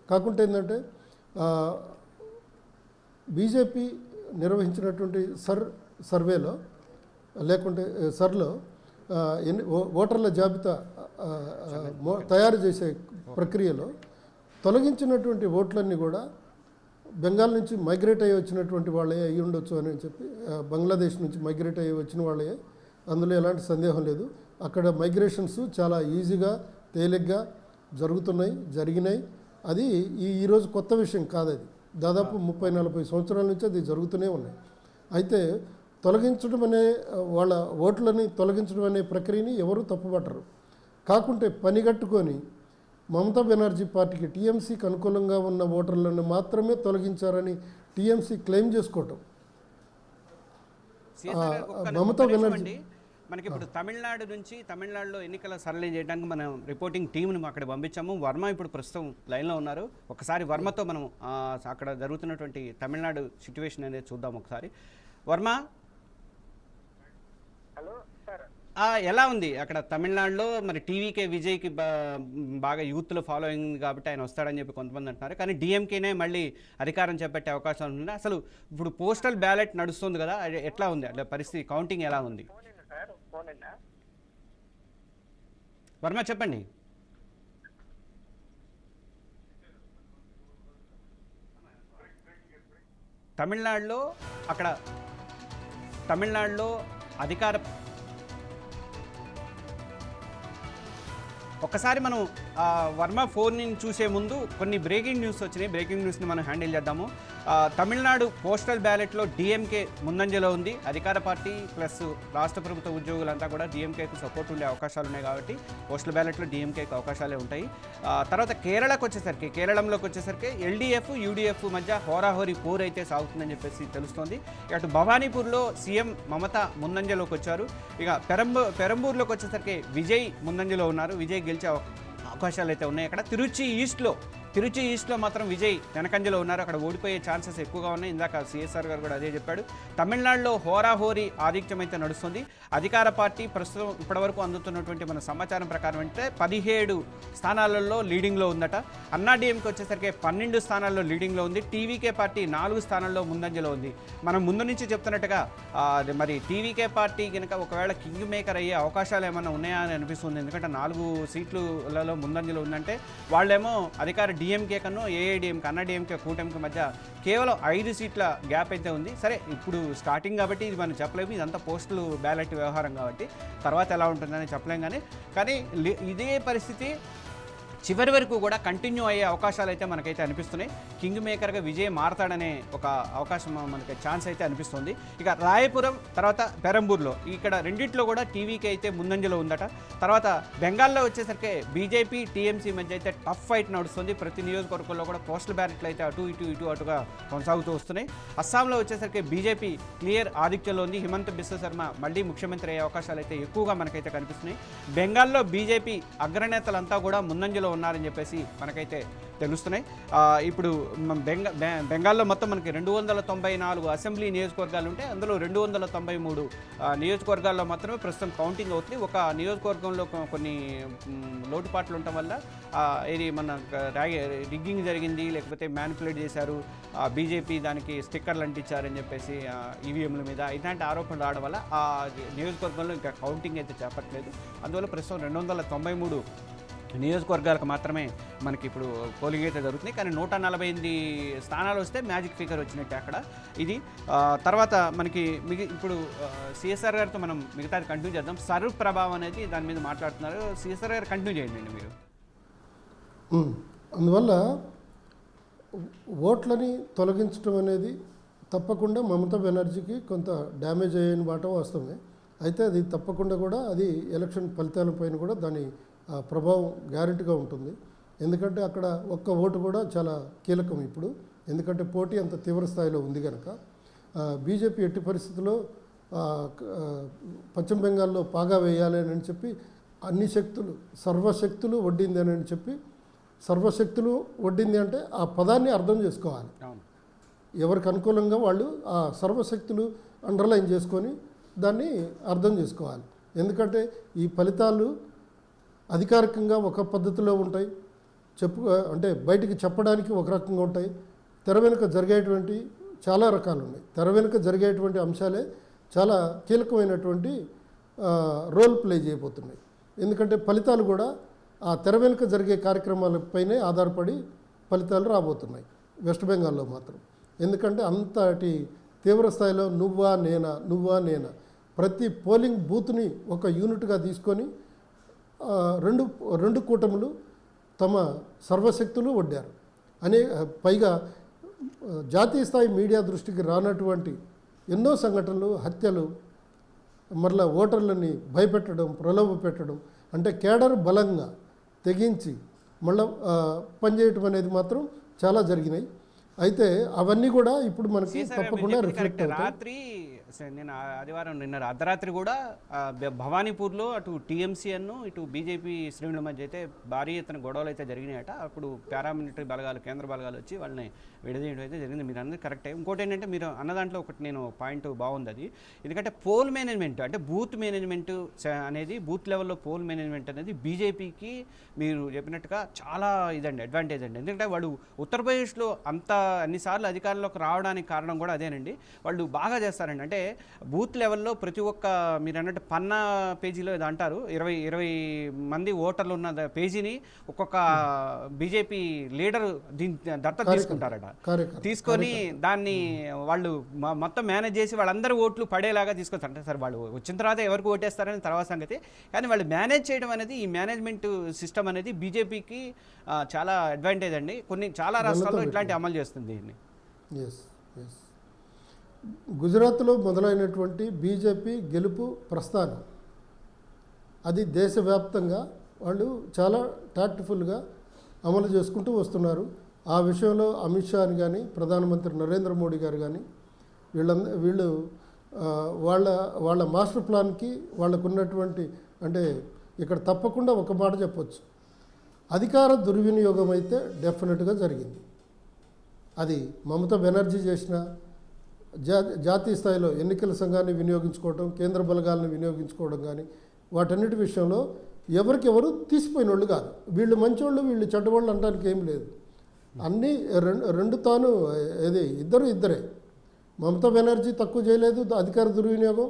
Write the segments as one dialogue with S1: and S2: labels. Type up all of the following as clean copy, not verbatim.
S1: కాకుంటే ఏంటంటే బీజేపీ నిర్వహించినటువంటి సర్వేలో లేకుంటే సర్లో ఓటర్ల జాబితా తయారు చేసే ప్రక్రియలో తొలగించినటువంటి ఓట్లన్నీ కూడా బెంగాల్ నుంచి మైగ్రేట్ అయ్యి వచ్చినటువంటి వాళ్ళే అయ్యి ఉండొచ్చు అని చెప్పి, బంగ్లాదేశ్ నుంచి మైగ్రేట్ అయ్యి వచ్చిన వాళ్ళే, అందులో ఎలాంటి సందేహం లేదు. అక్కడ మైగ్రేషన్స్ చాలా ఈజీగా తేలిగ్గా జరిగినాయి. అది ఈరోజు కొత్త విషయం కాదు, అది దాదాపు 30-40 సంవత్సరాల నుంచి అది జరుగుతూనే ఉన్నాయి. అయితే తొలగించడం అనే వాళ్ళ ఓట్లని తొలగించడం అనే ప్రక్రియని ఎవరు తప్పుపట్టరు. కాకుంటే పనిగట్టుకొని మమతా బెనర్జీ పార్టీకి టీఎంసీకి అనుకూలంగా ఉన్న ఓటర్లను మాత్రమే తొలగించారని టీఎంసీ క్లెయిమ్ చేసుకోవటం.
S2: మమతా బెనర్జీ మనకి ఇప్పుడు తమిళనాడులో ఎన్నికల సరళి చేయడానికి మనం రిపోర్టింగ్ టీంను అక్కడ పంపించాము. వర్మ ఇప్పుడు ప్రస్తుతం లైన్లో ఉన్నారు. ఒకసారి వర్మతో మనం అక్కడ జరుగుతున్నటువంటి తమిళనాడు సిచ్యువేషన్ అనేది చూద్దాం ఒకసారి. వర్మ, ఎలా ఉంది అక్కడ తమిళనాడులో? మరి టీవీకే విజయ్కి బాగా యూత్లో ఫాలోయింగ్ కాబట్టి ఆయన వస్తాడని చెప్పి కొంతమంది అంటున్నారు. కానీ డిఎంకేనే మళ్ళీ అధికారం చేపట్టే అవకాశం ఉంది. అసలు ఇప్పుడు పోస్టల్ బ్యాలెట్ నడుస్తుంది కదా, ఎట్లా ఉంది అంటే పరిస్థితి, కౌంటింగ్ ఎలా ఉంది? వర్మ చెప్పండి. తమిళనాడులో అధికార ఒక్కసారి మనం వర్మ ఫోన్ని చూసే ముందు కొన్ని బ్రేకింగ్ న్యూస్ వచ్చినాయి. బ్రేకింగ్ న్యూస్ని మనం హ్యాండిల్ చేద్దాము. తమిళనాడు పోస్టల్ బ్యాలెట్లో డిఎంకే ముందంజలో ఉంది. అధికార పార్టీ ప్లస్ రాష్ట్ర ప్రభుత్వ ఉద్యోగులంతా కూడా డిఎంకేకు సపోర్ట్ ఉండే అవకాశాలు ఉన్నాయి కాబట్టి పోస్టల్ బ్యాలెట్లో డిఎంకేకి అవకాశాలే ఉంటాయి. తర్వాత కేరళంలోకి వచ్చేసరికి ఎల్డీఎఫ్ యూడీఎఫ్ మధ్య హోరాహోరీ పోర్ అయితే సాగుతుందని చెప్పేసి తెలుస్తోంది. అటు భవానీపూర్లో సీఎం మమత ముందంజలోకి వచ్చారు. ఇక పెరంబూర్లోకి వచ్చేసరికి విజయ్ ముందంజలో ఉన్నారు. విజయ్ గెలిచే అవకాశాలు అయితే ఉన్నాయి. అక్కడ తిరుచి ఈస్ట్లో మాత్రం విజయ్ వెనకంజలో ఉన్నారు. అక్కడ ఓడిపోయే ఛాన్సెస్ ఎక్కువగా ఉన్నాయి. ఇందాక సిఎస్ఆర్ గారు కూడా అదే చెప్పాడు. తమిళనాడులో హోరాహోరీ ఆధిక్యం అయితే నడుస్తుంది. అధికార పార్టీ ప్రస్తుతం ఇప్పటివరకు అందుతున్నటువంటి మన సమాచారం ప్రకారం అంటే 17 స్థానాలలో లీడింగ్లో ఉందట. అన్నాడీఎంకి వచ్చేసరికి 12 స్థానాల్లో లీడింగ్లో ఉంది. టీవీకే పార్టీ 4 స్థానాల్లో ముందంజలో ఉంది. మనం ముందు నుంచి చెప్తున్నట్టుగా మరి టీవీకే పార్టీ కనుక ఒకవేళ కింగ్ మేకర్ అయ్యే అవకాశాలు ఏమైనా ఉన్నాయా అని అనిపిస్తుంది. ఎందుకంటే 4 సీట్లలో ముందంజలో ఉందంటే వాళ్ళేమో అధికార డిఎంకే కన్నా ఏఐడిఎంకే అన్నాడీఎంకే కూటమికి మధ్య కేవలం 5 సీట్ల గ్యాప్ అయితే ఉంది. సరే, ఇప్పుడు స్టార్టింగ్ కాబట్టి ఇది మనం చెప్పలేము, ఇదంతా పోస్టులు బ్యాలెట్ వ్యవహారం కాబట్టి తర్వాత ఎలా ఉంటుందని చెప్పలేం. కానీ ఇదే పరిస్థితి చివరి వరకు కూడా కంటిన్యూ అయ్యే అవకాశాలు అయితే మనకైతే అనిపిస్తున్నాయి. కింగ్ మేకర్గా విజయ్ మారతాడనే ఒక అవకాశం మనకి ఛాన్స్ అయితే అనిపిస్తుంది. ఇక రాయపురం తర్వాత పెరంబూర్లో ఇక్కడ రెండింటిలో కూడా టీవీకి అయితే ముందంజలో ఉందట. తర్వాత బెంగాల్లో వచ్చేసరికి బీజేపీ టీఎంసీ మధ్య అయితే టఫ్ ఫైట్ నడుస్తుంది. ప్రతి నియోజకవర్గంలో కూడా పోస్టల్ బ్యాలెట్లు అయితే అటు అటుగా కొనసాగుతూ వస్తున్నాయి. అస్సాంలో వచ్చేసరికి బీజేపీ క్లియర్ ఆధిక్యంలో ఉంది. హిమంత బిశ్వ శర్మ మళ్ళీ ముఖ్యమంత్రి అయ్యే అవకాశాలు అయితే ఎక్కువగా మనకైతే కనిపిస్తున్నాయి. బెంగాల్లో బీజేపీ అగ్రనేతలంతా కూడా ముందంజలో ఉన్నారని చెప్పేసి మనకైతే తెలుస్తున్నాయి. ఇప్పుడు బెంగాల్లో మొత్తం మనకి 294 అసెంబ్లీ నియోజకవర్గాలు ఉంటాయి. అందులో 293 నియోజకవర్గాల్లో మాత్రమే ప్రస్తుతం కౌంటింగ్ అవుతుంది. ఒక నియోజకవర్గంలో కొన్ని లోటుపాట్లు ఉండటం వల్ల ఇది మన రిగ్గింగ్ జరిగింది, లేకపోతే మ్యానిపులేట్ చేశారు, బీజేపీ దానికి స్టిక్కర్లు అంటించారని చెప్పేసి ఈవీఎంల మీద ఇలాంటి ఆరోపణలు రావడం వల్ల ఆ నియోజకవర్గంలో ఇంకా కౌంటింగ్ అయితే చేపట్టలేదు. అందువల్ల ప్రస్తుతం 293 నియోజకవర్గాలకు మాత్రమే మనకి ఇప్పుడు పోలింగ్ అయితే జరుగుతుంది. కానీ 148 స్థానాలు వస్తే మ్యాజిక్ ఫిగర్ వచ్చినట్టే అక్కడ. ఇది తర్వాత మనకి ఇప్పుడు సిఎస్ఆర్ గారితో మనం మిగతాది కంటిన్యూ చేద్దాం. సర్వ్ ప్రభావం అనేది దాని మీద మాట్లాడుతున్నారు. సిఎస్ఆర్ గారు కంటిన్యూ చేయండి మీరు.
S1: అందువల్ల ఓట్లని తొలగించడం అనేది తప్పకుండా మమతా బెనర్జీకి కొంత డ్యామేజ్ అయ్యని మాట వాస్తవమే. అయితే అది తప్పకుండా కూడా అది ఎలక్షన్ ఫలితాలపైన కూడా దాని ప్రభావం గ్యారెంటీగా ఉంటుంది. ఎందుకంటే అక్కడ ఒక్క ఓటు కూడా చాలా కీలకం ఇప్పుడు. ఎందుకంటే పోటీ అంత తీవ్ర స్థాయిలో ఉంది కనుక బీజేపీ ఎట్టి పరిస్థితుల్లో పశ్చిమ బెంగాల్లో పాగా వేయాలి అని చెప్పి అన్ని శక్తులు సర్వశక్తులు వడ్డింది అని చెప్పి, సర్వశక్తులు వడ్డింది అంటే ఆ పదాన్ని అర్థం చేసుకోవాలి. ఎవరికి అనుకూలంగా వాళ్ళు ఆ సర్వశక్తులు అండర్లైన్ చేసుకొని దాన్ని అర్థం చేసుకోవాలి. ఎందుకంటే ఈ ఫలితాలు అధికారికంగా ఒక పద్ధతిలో ఉంటాయి, అంటే బయటికి చెప్పడానికి ఒక రకంగా ఉంటాయి, తెర వెనుక జరిగేటువంటి చాలా రకాలు ఉన్నాయి. తెర వెనుక జరిగేటువంటి అంశాలే చాలా కీలకమైనటువంటి రోల్ ప్లే చేయబోతున్నాయి. ఎందుకంటే ఫలితాలు కూడా ఆ తెర వెనుక జరిగే కార్యక్రమాలపైనే ఆధారపడి ఫలితాలు రాబోతున్నాయి వెస్ట్ బెంగాల్లో మాత్రం. ఎందుకంటే అంతటి తీవ్ర స్థాయిలో నువ్వా నేనా ప్రతి పోలింగ్ బూత్ని ఒక యూనిట్గా తీసుకొని రెండు కూటములు తమ సర్వశక్తులు ఒడ్డారు. పైగా జాతీయ స్థాయి మీడియా దృష్టికి రానటువంటి ఎన్నో సంఘటనలు, హత్యలు, మరలా ఓటర్లని భయపెట్టడం, ప్రలోభ పెట్టడం, అంటే కేడర్ బలంగా తెగించి మళ్ళీ పనిచేయటం అనేది మాత్రం చాలా జరిగినాయి. అయితే అవన్నీ కూడా ఇప్పుడు మనకి తప్పకుండా రిఫ్లెక్ట్ అవుతాయి.
S2: రాత్రి నేను ఆదివారం నిన్న అర్ధరాత్రి కూడా భవానీపూర్లో అటు టీఎంసీఎన్ ఇటు బీజేపీ శ్రేణుల మధ్య అయితే భారీ ఎత్తున గొడవలు అయితే జరిగినాయట. అప్పుడు పారామిలిటరీ బలగాలు, కేంద్ర బలగాలు వచ్చి వాళ్ళని విడదీయడం అయితే జరిగింది. మీరు అన్నది కరెక్టే. ఇంకోటి ఏంటంటే మీరు అన్న దాంట్లో ఒకటి నేను పాయింట్ బాగుంది అది. ఎందుకంటే పోల్ మేనేజ్మెంట్ అంటే బూత్ మేనేజ్మెంట్ అనేది, బూత్ లెవెల్లో పోల్ మేనేజ్మెంట్ అనేది బీజేపీకి మీరు చెప్పినట్టుగా చాలా ఇదండి, అడ్వాంటేజ్ అండి. ఎందుకంటే వాళ్ళు ఉత్తరప్రదేశ్లో అన్నిసార్లు అధికారంలోకి రావడానికి కారణం కూడా అదేనండి. వాళ్ళు బాగా చేస్తారండి. అంటే బూత్ లెవెల్లో ప్రతి ఒక్క మీరు అన్నట్టు పన్నా పేజీలో ఇది అంటారు 20 మంది ఓటర్లు ఉన్న పేజీని ఒక్కొక్క బీజేపీ లీడర్ దత్తత తీసుకుంటారట. తీసుకొని దాన్ని వాళ్ళు మొత్తం మేనేజ్ చేసి వాళ్ళందరూ ఓట్లు పడేలాగా తీసుకొస్తారు. అంటే సార్ వాళ్ళు వచ్చిన తర్వాత ఎవరికి ఓటేస్తారని తర్వాత సంగతి, కానీ వాళ్ళు మేనేజ్ చేయడం అనేది, ఈ మేనేజ్మెంట్ సిస్టమ్ అనేది బీజేపీకి చాలా అడ్వాంటేజ్ అండి. చాలా రాష్ట్రాల్లో ఇట్లాంటి అమలు చేస్తుంది దీన్ని.
S1: గుజరాత్లో మొదలైనటువంటి బీజేపీ గెలుపు ప్రస్థానం అది దేశవ్యాప్తంగా వాళ్ళు చాలా టాక్ట్ఫుల్గా అమలు చేసుకుంటూ వస్తున్నారు. ఆ విషయంలో అమిత్ షా కానీ ప్రధానమంత్రి నరేంద్ర మోడీ గారు కానీ వీళ్ళు వాళ్ళ మాస్టర్ ప్లాన్కి వాళ్ళకున్నటువంటి, అంటే ఇక్కడ తప్పకుండా ఒక మాట చెప్పొచ్చు, అధికార దుర్వినియోగం అయితే డెఫినెట్గా జరిగింది. అది మమతా బెనర్జీ చేసిన జాతీయ స్థాయిలో ఎన్నికల సంఘాన్ని వినియోగించుకోవడం, కేంద్ర బలగాలను వినియోగించుకోవడం కానీ వాటన్నిటి విషయంలో ఎవరికెవరు తీసిపోయిన వాళ్ళు కాదు. వీళ్ళు మంచోళ్ళు, వీళ్ళు చెడ్డవాళ్ళు అనడానికి ఏం లేదు. అన్నీ రెండు తాను ఇద్దరే. మమతా బెనర్జీ తక్కువ చేయలేదు అధికార దుర్వినియోగం,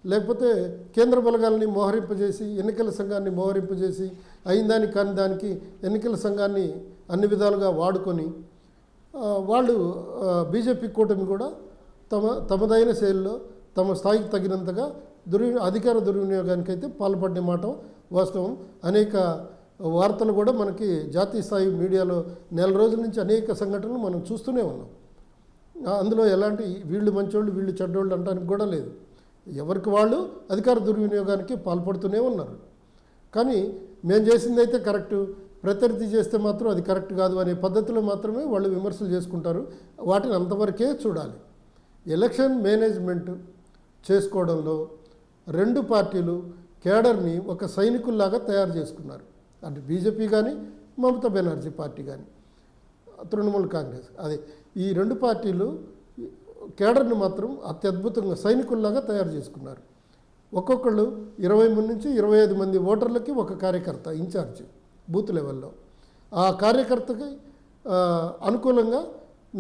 S1: లేకపోతే కేంద్ర బలగాలని మోహరింపజేసి, ఎన్నికల సంఘాన్ని మోహరింపజేసి, అయిందానికి కాని దానికి ఎన్నికల సంఘాన్ని అన్ని విధాలుగా వాడుకొని వాళ్ళు బీజేపీ కూటమి కూడా తమదైన శైలిలో తమ స్థాయికి తగినంతగా అధికార దుర్వినియోగానికి అయితే పాల్పడిన మాట వాస్తవం. అనేక వార్తలు కూడా మనకి జాతీయ స్థాయి మీడియాలో నెల రోజుల నుంచి అనేక సంఘటనలు మనం చూస్తూనే ఉన్నాం. అందులో ఎలాంటి వీళ్ళు మంచోళ్ళు వీళ్ళు చెడ్డోళ్ళు అనడానికి కూడా లేదు. ఎవరికి వాళ్ళు అధికార దుర్వినియోగానికి పాల్పడుతూనే ఉన్నారు. కానీ మేము చేసింది అయితే కరెక్టు, ప్రత్యర్థి చేస్తే మాత్రం అది కరెక్ట్ కాదు అనే పద్ధతిలో మాత్రమే వాళ్ళు విమర్శలు చేసుకుంటారు. వాటిని అంతవరకే చూడాలి. ఎలక్షన్ మేనేజ్మెంట్ చేసుకోవడంలో రెండు పార్టీలు కేడర్ని ఒక సైనికుల్లాగా తయారు చేసుకున్నారు. అంటే బీజేపీ కానీ మమతా బెనర్జీ పార్టీ కానీ తృణమూల్ కాంగ్రెస్, అదే ఈ రెండు పార్టీలు కేడర్ని మాత్రం అత్యద్భుతంగా సైనికుల్లాగా తయారు చేసుకున్నారు. ఒక్కొక్కళ్ళు 20 నుంచి 25 మంది ఓటర్లకి ఒక కార్యకర్త ఇన్ఛార్జ్ బూత్ లెవెల్లో. ఆ కార్యకర్తకి అనుకూలంగా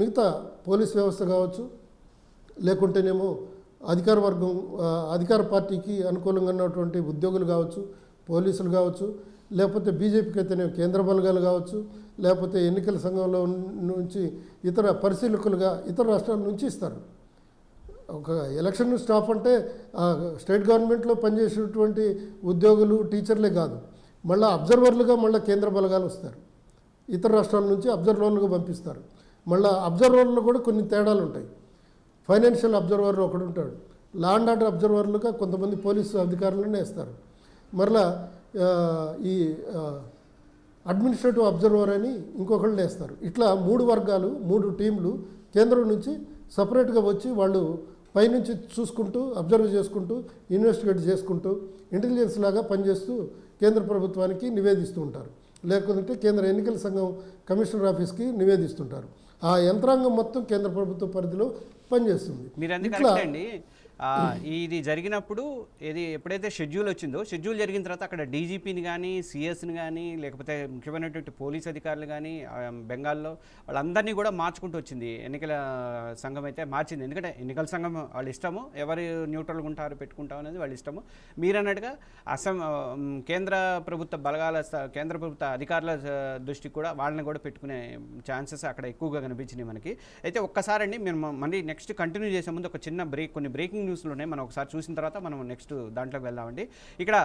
S1: మిగతా పోలీస్ వ్యవస్థ కావచ్చు, లేకుంటేనేమో అధికార పార్టీకి అనుకూలంగా ఉన్నటువంటి ఉద్యోగులు కావచ్చు, పోలీసులు కావచ్చు, లేకపోతే బీజేపీకి అయితేనే కేంద్ర బలగాలు కావచ్చు, లేకపోతే ఎన్నికల సంఘంలో నుంచి ఇతర పరిశీలకులుగా ఇతర రాష్ట్రాల నుంచి ఇస్తారు. ఒక ఎలక్షన్ స్టాఫ్ అంటే స్టేట్ గవర్నమెంట్లో పనిచేసేటువంటి ఉద్యోగులు, టీచర్లే కాదు, మళ్ళీ అబ్జర్వర్లుగా మళ్ళీ కేంద్ర బలగాలు వస్తారు. ఇతర రాష్ట్రాల నుంచి అబ్జర్వర్లుగా పంపిస్తారు. మళ్ళీ అబ్జర్వర్లు కూడా కొన్ని తేడాలు ఉంటాయి. ఫైనాన్షియల్ అబ్జర్వర్ ఒకడు ఉంటాడు, లా అండ్ ఆర్డర్ అబ్జర్వర్లుగా కొంతమంది పోలీసు అధికారులనే వేస్తారు. మరలా ఈ అడ్మినిస్ట్రేటివ్ అబ్జర్వర్ అని ఇంకొకళ్ళు వేస్తారు. ఇట్లా 3 వర్గాలు, 3 టీంలు కేంద్రం నుంచి సపరేట్గా వచ్చి వాళ్ళు పైనుంచి చూసుకుంటూ, అబ్జర్వ్ చేసుకుంటూ, ఇన్వెస్టిగేట్ చేసుకుంటూ, ఇంటెలిజెన్స్ లాగా పనిచేస్తూ కేంద్ర ప్రభుత్వానికి నివేదిస్తూ ఉంటారు. లేకుంటే కేంద్ర ఎన్నికల సంఘం కమిషనర్ ఆఫీస్కి నివేదిస్తుంటారు. ఆ యంత్రాంగం మొత్తం కేంద్ర ప్రభుత్వ పరిధిలో పనిచేస్తుంది.
S2: మీరు అందుకే అండి ఇది జరిగినప్పుడు ఎప్పుడైతే షెడ్యూల్ వచ్చిందో షెడ్యూల్ జరిగిన తర్వాత అక్కడ డీజీపీని కానీ సిఎస్ని కానీ లేకపోతే ముఖ్యమైనటువంటి పోలీస్ అధికారులు కానీ బెంగాల్లో వాళ్ళందరినీ కూడా మార్చుకుంటూ వచ్చింది ఎన్నికల సంఘం అయితే మార్చింది. ఎందుకంటే ఎన్నికల సంఘం వాళ్ళ ఇష్టము, ఎవరు న్యూట్రల్గా ఉంటారు పెట్టుకుంటాం అనేది వాళ్ళ ఇష్టము. మీరన్నట్టుగా కేంద్ర ప్రభుత్వ బలగాల కేంద్ర ప్రభుత్వ అధికారుల దృష్టికి కూడా వాళ్ళని కూడా పెట్టుకునే ఛాన్సెస్ అక్కడ ఎక్కువగా కనిపించినాయి మనకి. అయితే ఒక్కసారండి మేము మళ్ళీ నెక్స్ట్ కంటిన్యూ చేసే ముందు ఒక చిన్న కొన్ని బ్రేకింగ్ న్యూస్లోనే మనం ఒకసారి చూసిన తర్వాత మనం నెక్స్ట్ దాంట్లోకి వెళ్దామండి. ఇక్కడ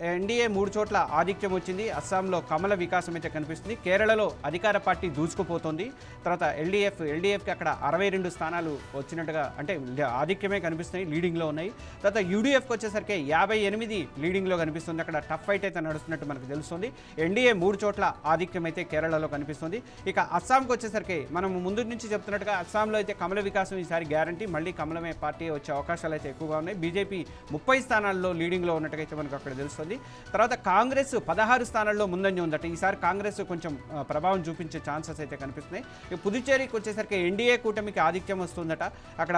S2: ఎన్డీఏ 3 చోట్ల ఆధిక్యం వచ్చింది. అస్సాంలో కమల వికాసం అయితే కనిపిస్తుంది. కేరళలో అధికార పార్టీ దూసుకుపోతుంది. తర్వాత ఎల్డీఎఫ్కి అక్కడ 62 స్థానాలు వచ్చినట్టుగా అంటే ఆధిక్యమే కనిపిస్తున్నాయి, లీడింగ్లో ఉన్నాయి. తర్వాత యూడీఎఫ్కి వచ్చేసరికి 58 లీడింగ్లో కనిపిస్తుంది. అక్కడ టఫ్ ఫైట్ అయితే నడుస్తున్నట్టు మనకు తెలుస్తుంది. ఎన్డీఏ 3 చోట్ల ఆధిక్యం అయితే కేరళలో కనిపిస్తుంది. ఇక అస్సాంకి వచ్చేసరికి మనం ముందు నుంచి చెప్తున్నట్టుగా అస్సాంలో అయితే కమల వికాసం ఈసారి గ్యారంటీ, మళ్ళీ కమలమే పార్టీ వచ్చే అవకాశాలు అయితే ఎక్కువగా ఉన్నాయి. బీజేపీ 30 స్థానాల్లో లీడింగ్లో ఉన్నట్టుగా అయితే మనకు అక్కడ తెలుస్తుంది. తర్వాత కాంగ్రెస్ 16 స్థానాల్లో ముందంజ ఉందట. ఈసారి కాంగ్రెస్ కొంచెం ప్రభావం చూపించే ఛాన్సెస్ అయితే కనిపిస్తున్నాయి. పుదుచ్చేరికి వచ్చేసరికి ఎన్డీఏ కూటమికి ఆధిక్యం వస్తుందట. అక్కడ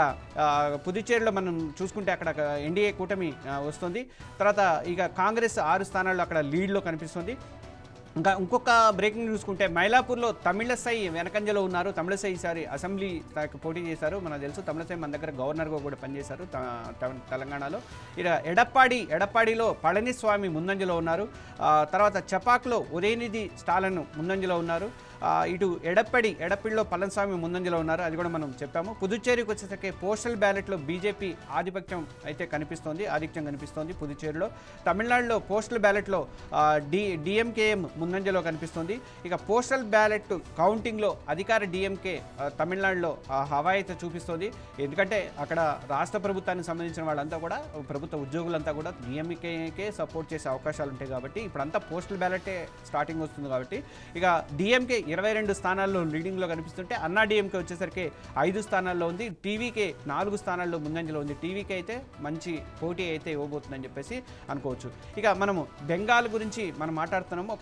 S2: పుదుచ్చేరిలో మనం చూసుకుంటే అక్కడ ఎన్డీఏ కూటమి వస్తుంది. తర్వాత ఇక కాంగ్రెస్ 6 స్థానాల్లో అక్కడ లీడ్లో కనిపిస్తుంది. ఇంకొక బ్రేకింగ్ చూసుకుంటే మైలాపూర్లో తమిళసై వెనకంజలో ఉన్నారు. తమిళసై ఈసారి అసెంబ్లీ స్థాయికి పోటీ చేశారు. మనకు తెలుసు తమిళసై మన దగ్గర గవర్నర్గా కూడా పనిచేశారు తెలంగాణలో. ఇక ఎడప్పాడిలో పళనిస్వామి ముందంజలో ఉన్నారు. తర్వాత చపాక్లో ఉదయనిధి స్టాలిన్ ముందంజలో ఉన్నారు. ఇటు ఎడప్పిడిలో పళనిస్వామి ముందంజలో ఉన్నారు, అది కూడా మనం చెప్పాము. పుదుచ్చేరికి వచ్చేసరికి పోస్టల్ బ్యాలెట్లో బీజేపీ ఆధిపత్యం అయితే కనిపిస్తోంది, ఆధిక్యం కనిపిస్తోంది పుదుచ్చేరిలో. తమిళనాడులో పోస్టల్ బ్యాలెట్లో డిఎంకేఎం ముందంజలో కనిపిస్తుంది. ఇక పోస్టల్ బ్యాలెట్ కౌంటింగ్లో అధికార డిఎంకే తమిళనాడులో హవా అయితే చూపిస్తుంది. ఎందుకంటే అక్కడ రాష్ట్ర ప్రభుత్వానికి సంబంధించిన వాళ్ళంతా కూడా ప్రభుత్వ ఉద్యోగులంతా కూడా డిఎంకేకే సపోర్ట్ చేసే అవకాశాలు ఉంటాయి కాబట్టి ఇప్పుడంతా పోస్టల్ బ్యాలెటే స్టార్టింగ్ వస్తుంది కాబట్టి ఇక డిఎంకే 22 స్థానాల్లో లీడింగ్లో కనిపిస్తుంటే అన్నా డిఎంకే వచ్చేసరికి 5 స్థానాల్లో ఉంది. టీవీకే 4 స్థానాల్లో ముందంజలో ఉంది. టీవీకే అయితే మంచి పోటీ అయితే ఇవ్వబోతుందని చెప్పేసి అనుకోవచ్చు. ఇక మనము బెంగాల్ గురించి మనం మాట్లాడుతున్నాము.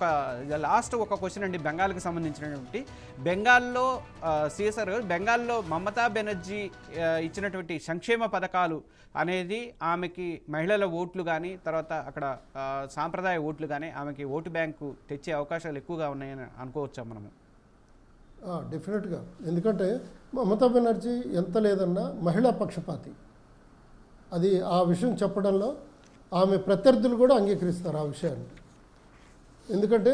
S2: లాస్ట్ ఒక క్వశ్చన్ అండి బెంగాల్కి సంబంధించినటువంటి. బెంగాల్లో సిఎస్ఆర్ బెంగాల్లో మమతా బెనర్జీ ఇచ్చినటువంటి సంక్షేమ పథకాలు అనేది ఆమెకి మహిళల ఓట్లు కానీ తర్వాత అక్కడ సాంప్రదాయ ఓట్లు కానీ ఆమెకి ఓటు బ్యాంకు తెచ్చే అవకాశాలు ఎక్కువగా ఉన్నాయని అనుకోవచ్చా మనము?
S1: డెఫినెట్గా. ఎందుకంటే మమతా బెనర్జీ ఎంత లేదన్నా మహిళా పక్షపాతి. అది ఆ విషయం చెప్పడంలో ఆమె ప్రత్యర్థులు కూడా అంగీకరిస్తారు ఆ విషయాన్ని. ఎందుకంటే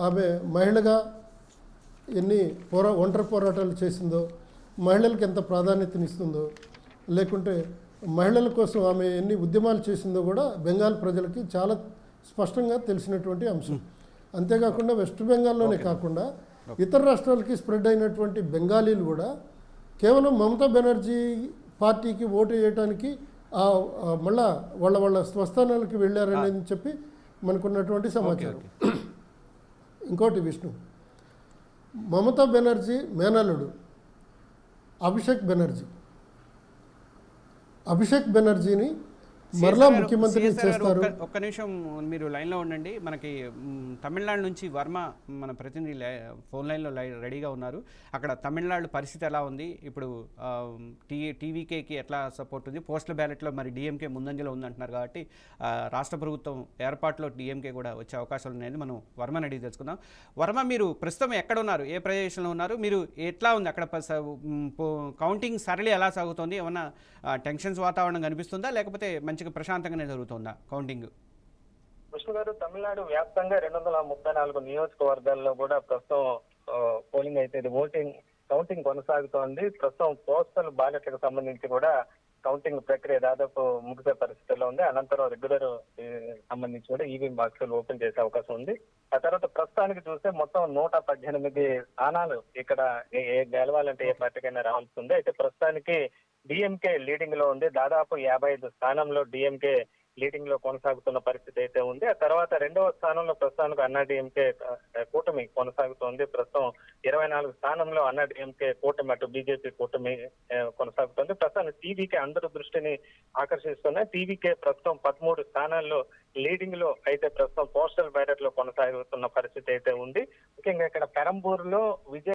S1: ఆమె మహిళగా ఎన్ని ఒంటరి పోరాటాలు చేసిందో, మహిళలకు ఎంత ప్రాధాన్యతనిస్తుందో, లేకుంటే మహిళల కోసం ఆమె ఎన్ని ఉద్యమాలు చేసిందో కూడా బెంగాల్ ప్రజలకి చాలా స్పష్టంగా తెలిసినటువంటి అంశం. అంతేకాకుండా వెస్ట్ బెంగాల్లోనే కాకుండా ఇతర రాష్ట్రాలకి స్ప్రెడ్ అయినటువంటి బెంగాలీలు కూడా కేవలం మమతా బెనర్జీ పార్టీకి ఓటు వేయడానికి మళ్ళా వాళ్ళ స్వస్థానాలకి వెళ్ళారని చెప్పి మనకున్నటువంటి సమాచారం. ఇంకోటి విష్ణు, మమతా బెనర్జీ మేనల్లుడు అభిషేక్ బెనర్జీని మరలా ముఖ్యమంత్రి చేస్తారు.
S2: ఒక్క నిమిషం మీరు లైన్లో ఉండండి. మనకి తమిళనాడు నుంచి వర్మ మన ప్రతినిధి ఫోన్ లైన్లో రెడీగా ఉన్నారు. అక్కడ తమిళనాడు పరిస్థితి ఎలా ఉంది, ఇప్పుడు టీవీకేకి ఎట్లా సపోర్ట్ ఉంది, పోస్టల్ బ్యాలెట్లో మరి డిఎంకే ముందంజలో ఉందంటున్నారు కాబట్టి రాష్ట్ర ప్రభుత్వం ఏర్పాటులో డిఎంకే కూడా వచ్చే అవకాశాలు ఉన్నాయని మనం వర్మని అడిగి తెలుసుకుందాం. వర్మ, మీరు ప్రస్తుతం ఎక్కడ ఉన్నారు, ఏ ప్రదేశంలో ఉన్నారు, మీరు ఎట్లా ఉంది అక్కడ కౌంటింగ్ సరళి ఎలా సాగుతోంది, ఏమన్నా టెన్షన్స్ వాతావరణం కనిపిస్తుందా లేకపోతే మంచిగా ప్రశాంతంగానే జరుగుతుందా కౌంటింగ్?
S3: విష్ణు గారు, తమిళనాడు వ్యాప్తంగా 234 నియోజకవర్గాల్లో కూడా ప్రస్తుతం పోలింగ్ అయితే కౌంటింగ్ కొనసాగుతోంది. ప్రస్తుతం పోస్టల్ బ్యాలెట్లకు సంబంధించి కూడా కౌంటింగ్ ప్రక్రియ దాదాపు ముగిసే పరిస్థితుల్లో ఉంది. అనంతరం రెగ్యులర్ సంబంధించి కూడా ఈవీఎం బాక్సులు ఓపెన్ చేసే అవకాశం ఉంది. ఆ తర్వాత ప్రస్తుతానికి చూస్తే మొత్తం 118 స్థానాలు ఇక్కడ గెలవాలంటే ఏ పార్టీకైనా రావాల్సి ఉంది. అయితే ప్రస్తుతానికి డిఎంకే లీడింగ్ లో ఉంది. దాదాపు 55 స్థానంలో డిఎంకే లీడింగ్ లో కొనసాగుతున్న పరిస్థితి అయితే ఉంది. ఆ తర్వాత 2వ స్థానంలో ప్రస్తుతానికి అన్నా డిఎంకే కూటమి కొనసాగుతోంది. ప్రస్తుతం 24 స్థానంలో అన్నా డిఎంకే కూటమి అటు బీజేపీ కూటమి కొనసాగుతోంది. ప్రస్తుతానికి టీవీకే అందరూ దృష్టిని ఆకర్షిస్తున్నాయి. టీవీకే ప్రస్తుతం 13 స్థానాల్లో లీడింగ్ లో అయితే ప్రస్తుతం పోస్టల్ బ్యాలెట్ లో కొనసాగుతున్న పరిస్థితి అయితే ఉంది. ముఖ్యంగా ఇక్కడ పెరంబూరులో విజయ్